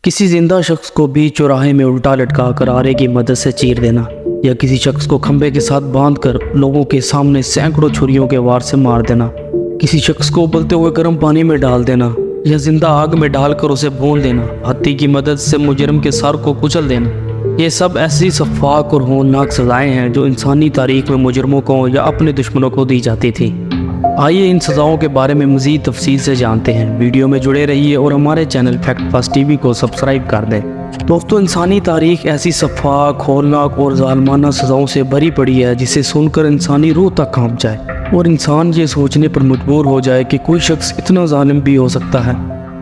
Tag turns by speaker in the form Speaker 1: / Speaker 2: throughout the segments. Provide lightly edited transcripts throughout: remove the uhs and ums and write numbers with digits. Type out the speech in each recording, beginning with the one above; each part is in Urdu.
Speaker 1: کسی زندہ شخص کو بیچ چوراہے میں الٹا لٹکا کر آرے کی مدد سے چیر دینا، یا کسی شخص کو کھمبے کے ساتھ باندھ کر لوگوں کے سامنے سینکڑوں چھریوں کے وار سے مار دینا، کسی شخص کو ابلتے ہوئے گرم پانی میں ڈال دینا یا زندہ آگ میں ڈال کر اسے بھون دینا، ہتھی کی مدد سے مجرم کے سر کو کچل دینا، یہ سب ایسی شفاق اور ہولناک سزائیں ہیں جو انسانی تاریخ میں مجرموں کو یا اپنے دشمنوں کو دی جاتی تھی۔ آئیے ان سزاؤں کے بارے میں مزید تفصیل سے جانتے ہیں۔ ویڈیو میں جڑے رہیے اور ہمارے channel fact fast T V کو سبسکرائب کر دیں۔ دوستو، انسانی تاریخ ایسی شفاق، ہولناک اور ظالمانہ سزاؤں سے بھری پڑی ہے جسے سن کر انسانی روح تک کانپ جائے اور انسان یہ سوچنے پر مجبور ہو جائے کہ کوئی شخص اتنا ظالم بھی ہو سکتا ہے۔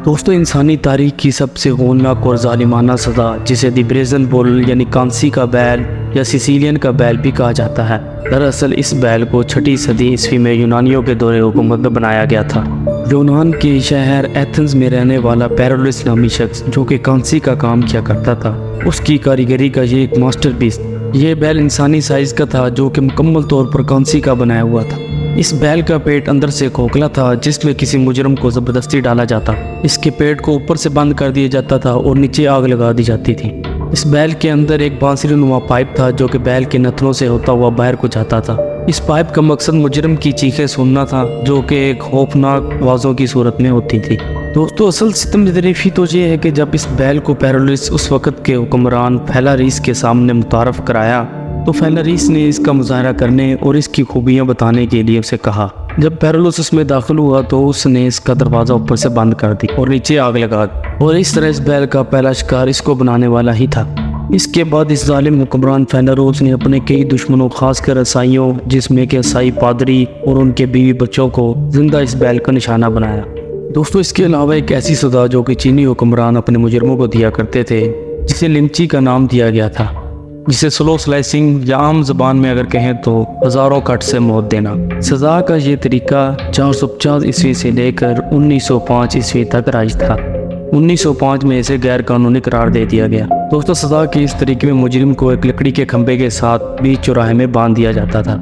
Speaker 1: دوستو، انسانی تاریخ کی سب سے ہولناک اور ظالمانہ سزا جسے دی بریزن بل یعنی کانسی کا بیل یا سیسیلین کا بیل بھی کہا جاتا ہے، دراصل اس بیل کو 6 صدی عیسوی میں یونانیوں کے دور حکومت میں بنایا گیا تھا۔ یونان کے شہر ایتھنز میں رہنے والا پیرولس نامی شخص جو کہ کانسی کا کام کیا کرتا تھا، اس کی کاریگری کا یہ ایک ماسٹر پیس۔ یہ بیل انسانی سائز کا تھا جو کہ مکمل طور پر کانسی کا بنایا ہوا تھا۔ اس بیل کا پیٹ اندر سے کھوکھلا تھا جس میں کسی مجرم کو زبردستی ڈالا جاتا۔ اس کے پیٹ کو اوپر سے بند کر دیا جاتا تھا اور نیچے آگ لگا دی جاتی تھی۔ اس بیل کے اندر ایک بانسری نما پائپ تھا جو کہ بیل کے نتنوں سے ہوتا ہوا باہر کو جاتا تھا۔ اس پائپ کا مقصد مجرم کی چیخیں سننا تھا جو کہ ایک خوفناک آوازوں کی صورت میں ہوتی تھی۔ دوستو، اصل ستم ظریفی تو یہ ہے کہ جب اس بیل کو پیرولس اس وقت کے حکمران فیلاریس کے سامنے متعارف کرایا تو فیلاریس نے اس کا مظاہرہ کرنے اور اس کی خوبیاں بتانے کے لیے اسے کہا۔ جب پیرولس اس میں داخل ہوا تو اس نے اس کا دروازہ اوپر سے بند کر دی اور نیچے آگ لگا دی، اور اس طرح اس بیل کا پہلا شکار اس کو بنانے والا ہی تھا۔ اس کے بعد اس ظالم حکمران فیلاروس نے اپنے کئی دشمنوں، خاص کر عیسائیوں جس میں کہ عیسائی پادری اور ان کے بیوی بچوں کو زندہ اس بیل کا نشانہ بنایا۔ دوستو، اس کے علاوہ ایک ایسی سزا جو کہ چینی حکمران اپنے مجرموں کو دیا کرتے تھے جسے لنچی کا نام دیا گیا تھا، جسے سلو سلائسنگ یا عام زبان میں اگر کہیں تو ہزاروں کٹ سے موت دینا۔ سزا کا یہ طریقہ 450 عیسوی سے لے کر 1905 عیسوی تک رائج تھا۔ 1905 میں اسے غیر قانونی قرار دے دیا گیا۔ دوستو، سزا کے اس طریقے میں مجرم کو ایک لکڑی کے کھمبے کے ساتھ بیچ چوراہے میں باندھ دیا جاتا تھا۔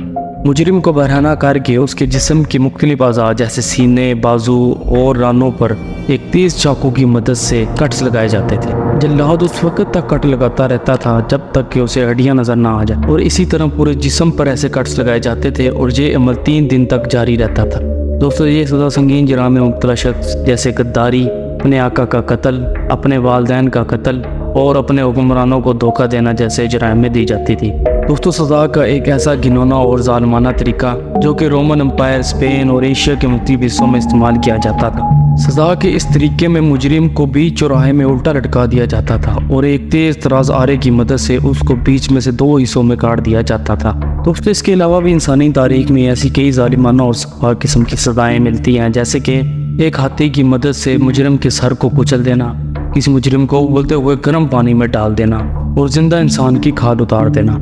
Speaker 1: مجرم کو برہنہ کر کے اس کے جسم کی مختلف اعضاء جیسے سینے، بازو اور رانوں پر ایک تیز چاقو کی مدد سے کٹس لگائے جاتے تھے۔ جلاد اس وقت تک کٹ لگاتا رہتا تھا جب تک کہ اسے ہڈیاں نظر نہ آ جائے، اور اسی طرح پورے جسم پر ایسے کٹس لگائے جاتے تھے اور یہ عمل 3 دن تک جاری رہتا تھا۔ دوستو، یہ سزا سنگین جرائم میں مبتلا شخص جیسے غداری، اپنے آقا کا قتل، اپنے والدین کا قتل اور اپنے حکمرانوں کو دھوکہ دینا جیسے جرائم میں دی جاتی تھی۔ دوستو، سزا کا ایک ایسا گھنونا اور ظالمانہ طریقہ جو کہ رومن امپائر، اسپین اور ایشیا کے مختلف حصوں میں استعمال کیا جاتا تھا۔ سزا کے اس طریقے میں مجرم کو بیچ چوراہے میں الٹا لٹکا دیا جاتا تھا اور ایک تیز تراز آرے کی مدد سے اس کو بیچ میں سے 2 حصوں میں کاٹ دیا جاتا تھا۔ دوستو، اس کے علاوہ بھی انسانی تاریخ میں ایسی کئی ظالمانہ اور شفاق قسم کی سزائیں ملتی ہیں، جیسے کہ ایک ہاتھی کی مدد سے مجرم کے سر کو کچل دینا، کسی مجرم کو ابلتے ہوئے گرم پانی میں ڈال دینا اور زندہ انسان کی کھال اتار دینا۔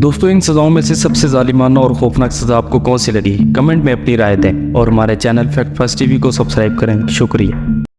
Speaker 1: دوستو، ان سزاؤں میں سے سب سے ظالمانہ اور خوفناک سزا آپ کو کون سی لگی؟ کمنٹ میں اپنی رائے دیں اور ہمارے channel fact fast T V کو سبسکرائب کریں۔ شکریہ۔